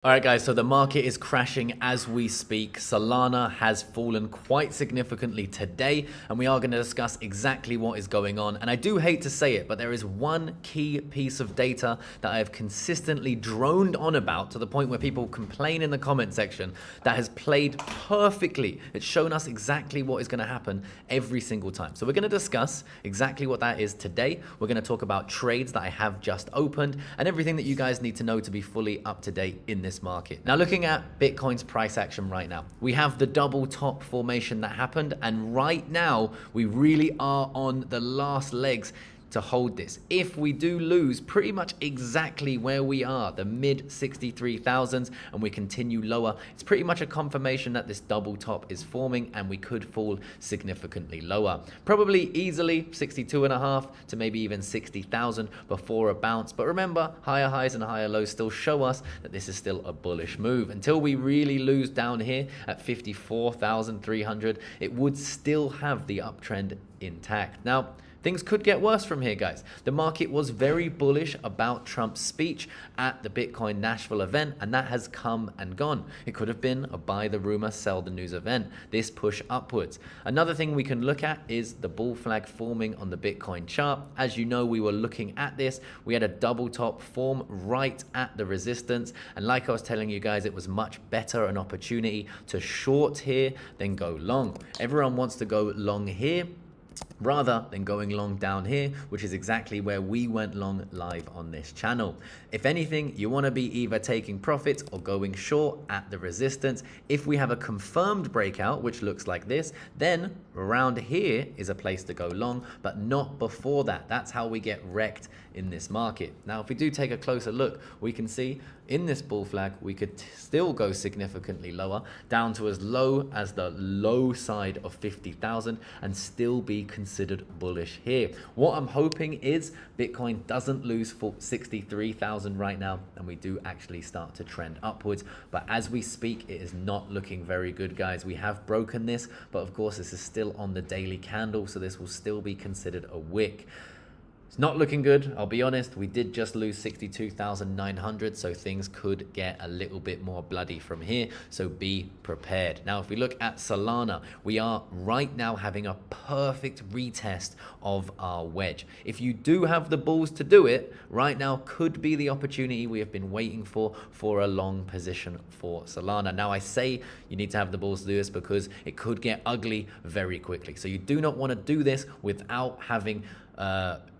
All right, guys, so the market is crashing as we speak. Solana has fallen quite significantly today, and we are going to discuss exactly what is going on. And I do hate to say it, but there is one key piece of data that I have consistently droned on about to the point where people complain in the comment section that has played perfectly. It's shown us exactly what is going to happen every single time. So we're going to discuss exactly what that is today. We're going to talk about trades that I have just opened and everything that you guys need to know to be fully up to date in this market. Now, looking at Bitcoin's price action right now, we have the double top formation that happened, and right now we really are on the last legs to hold this. If we do lose pretty much exactly where we are, the mid 63,000s, and we continue lower, it's pretty much a confirmation that this double top is forming and we could fall significantly lower. Probably easily 62.5 to maybe even 60,000 before a bounce. But remember, higher highs and higher lows still show us that this is still a bullish move. Until we really lose down here at 54,300, it would still have the uptrend intact. Now, things could get worse from here, guys. The market was very bullish about Trump's speech at the Bitcoin Nashville event, and that has come and gone. It could have been a buy the rumor, sell the news event, this push upwards. Another thing we can look at is the bull flag forming on the Bitcoin chart. As you know, we were looking at this. We had a double top form right at the resistance, and like I was telling you guys, it was much better an opportunity to short here than go long. Everyone wants to go long here rather than going long down here, which is exactly where we went long live on this channel. If anything, you want to be either taking profits or going short at the resistance. If we have a confirmed breakout, which looks like this, then around here is a place to go long, but not before that. That's how we get wrecked in this market. Now, if we do take a closer look, we can see in this bull flag, we could still go significantly lower, down to as low as the low side of 50,000 and still be considered bullish here. What I'm hoping is Bitcoin doesn't lose 63,000 right now, and we do actually start to trend upwards. But as we speak, it is not looking very good, guys. We have broken this, but of course, this is still on the daily candle, so this will still be considered a wick. It's not looking good, I'll be honest. We did just lose 62,900, so things could get a little bit more bloody from here, so be prepared. Now, if we look at Solana, we are right now having a perfect retest of our wedge. If you do have the balls to do it, right now could be the opportunity we have been waiting for a long position for Solana. Now, I say you need to have the balls to do this because it could get ugly very quickly. So you do not want to do this without having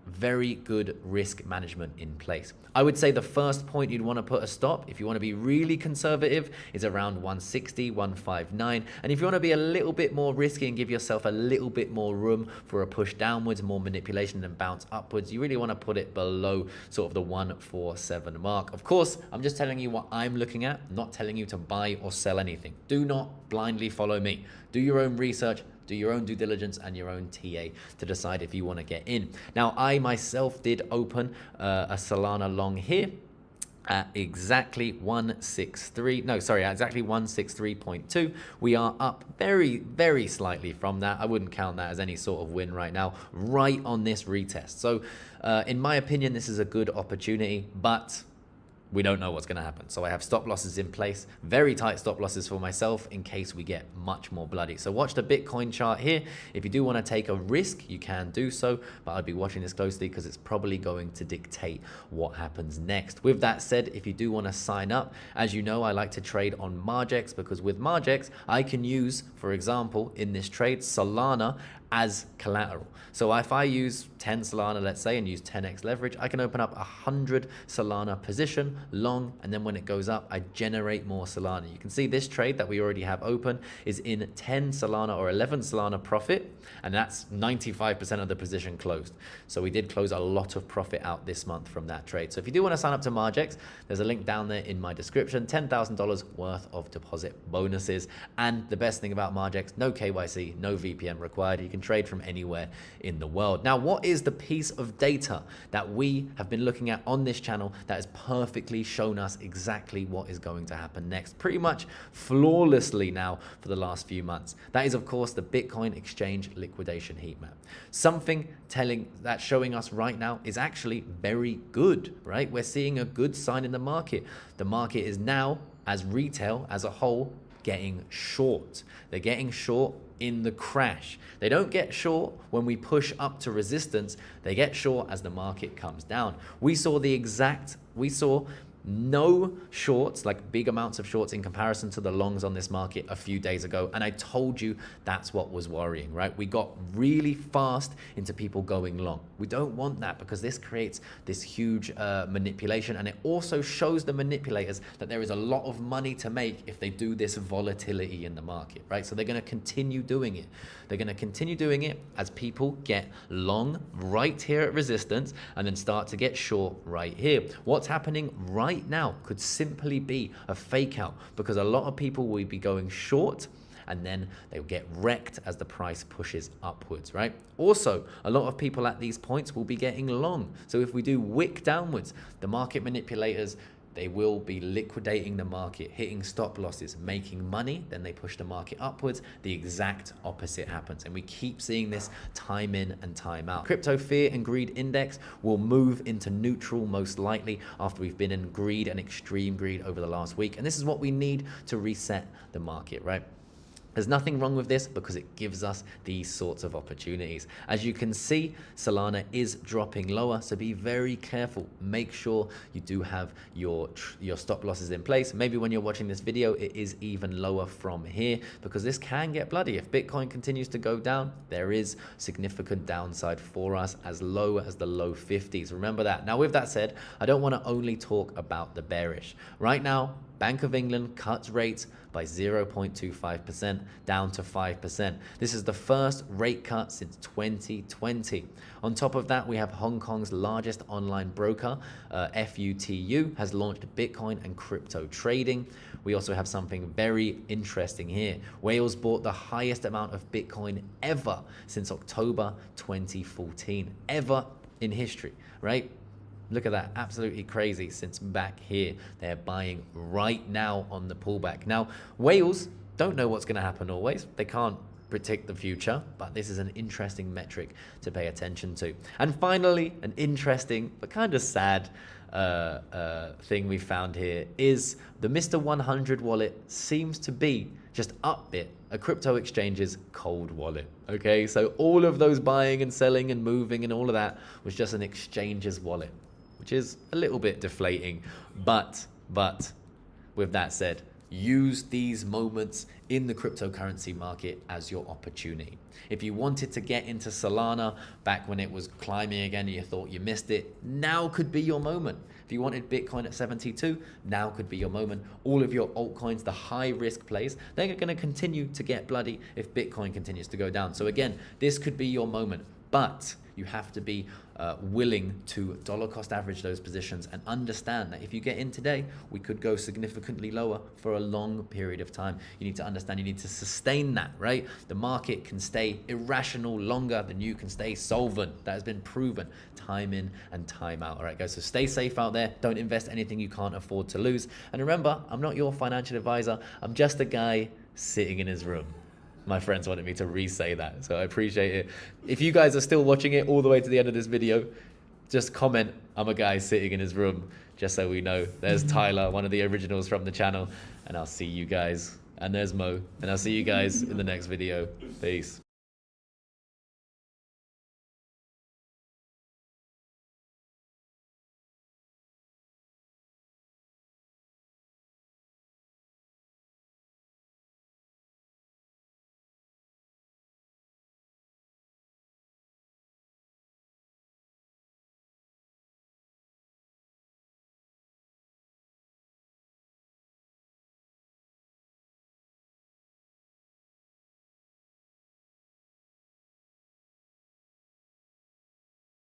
very good risk management in place. I would say the first point you'd want to put a stop, if you want to be really conservative, is around 160, 159. And if you want to be a little bit more risky and give yourself a little bit more room for a push downwards, more manipulation and bounce upwards, you really want to put it below sort of the 147 mark. Of course, I'm just telling you what I'm looking at, not telling you to buy or sell anything. Do not blindly follow me. Do your own research. Do your own due diligence and your own TA to decide if you want to get in. Now, I myself did open a Solana long here at exactly 163.2. We are up very, very slightly from that. I wouldn't count that as any sort of win right now, right on this retest. So in my opinion, this is a good opportunity, but we don't know what's going to happen. So I have stop losses in place, very tight stop losses for myself in case we get much more bloody. So watch the Bitcoin chart here. If you do want to take a risk, you can do so, but I'd be watching this closely because it's probably going to dictate what happens next. With that said, if you do want to sign up, as you know, I like to trade on MARGEX because with MARGEX, I can use, for example, in this trade, Solana as collateral. So if I use 10 Solana, let's say, and use 10x leverage, I can open up 100 Solana position long, and then when it goes up, I generate more Solana. You can see this trade that we already have open is in 10 Solana or 11 Solana profit, and that's 95% of the position closed. So we did close a lot of profit out this month from that trade. So if you do want to sign up to MARGEX, there's a link down there in my description, $10,000 worth of deposit bonuses. And the best thing about MARGEX, no KYC, no VPN required. You can trade from anywhere in the world. Now, what is the piece of data that we have been looking at on this channel that has perfectly shown us exactly what is going to happen next, pretty much flawlessly now for the last few months? That is, of course, the Bitcoin exchange liquidation heat map. Something that's showing us right now is actually very good, right? We're seeing a good sign in the market. The market is now as retail as a whole getting short. They're getting short in the crash. They don't get short when we push up to resistance. They get short as the market comes down. We saw no shorts, like big amounts of shorts in comparison to the longs on this market a few days ago. And I told you that's what was worrying, right? We got really fast into people going long. We don't want that because this creates this huge manipulation. And it also shows the manipulators that there is a lot of money to make if they do this volatility in the market, right? So they're going to continue doing it. They're going to continue doing it as people get long right here at resistance and then start to get short right here. What's happening right now could simply be a fake out because a lot of people will be going short and then they'll get wrecked as the price pushes upwards, right? Also, a lot of people at these points will be getting long. So if we do wick downwards, the market manipulators, they will be liquidating the market, hitting stop losses, making money, then they push the market upwards. The exact opposite happens. And we keep seeing this time in and time out. Crypto fear and greed index will move into neutral most likely after we've been in greed and extreme greed over the last week. And this is what we need to reset the market, right? There's nothing wrong with this because it gives us these sorts of opportunities. As you can see, Solana is dropping lower, so be very careful. Make sure you do have your stop losses in place. Maybe when you're watching this video, it is even lower from here because this can get bloody. If Bitcoin continues to go down, there is significant downside for us as low as the low 50s. Remember that. Now, with that said, I don't want to only talk about the bearish. Right now, Bank of England cuts rates by 0.25% down to 5%. This is the first rate cut since 2020. On top of that, we have Hong Kong's largest online broker, FUTU, has launched Bitcoin and crypto trading. We also have something very interesting here. Wales bought the highest amount of Bitcoin ever since October 2014, ever in history, right? Look at that, absolutely crazy. Since back here, they're buying right now on the pullback. Now, Wales don't know what's gonna happen always. They can't predict the future, but this is an interesting metric to pay attention to. And finally, an interesting but kind of sad thing we found here is the Mr. 100 wallet seems to be just Upbit, a crypto exchange's cold wallet. Okay, so all of those buying and selling and moving and all of that was just an exchange's wallet, which is a little bit deflating, but with that said, use these moments in the cryptocurrency market as your opportunity. If you wanted to get into Solana back when it was climbing again and you thought you missed it, now could be your moment. If you wanted Bitcoin at 72, now could be your moment. All of your altcoins, the high risk plays, they're gonna continue to get bloody if Bitcoin continues to go down. So again, this could be your moment, but you have to be willing to dollar cost average those positions and understand that if you get in today, we could go significantly lower for a long period of time. You need to understand, you need to sustain that, right? The market can stay irrational longer than you can stay solvent. That has been proven time in and time out. All right, guys, so stay safe out there. Don't invest anything you can't afford to lose. And remember, I'm not your financial advisor. I'm just a guy sitting in his room. My friends wanted me to re-say that, so I appreciate it. If you guys are still watching it all the way to the end of this video, just comment, I'm a guy sitting in his room, just so we know. There's Tyler, one of the originals from the channel, and I'll see you guys. And there's Mo, and I'll see you guys in the next video. Peace.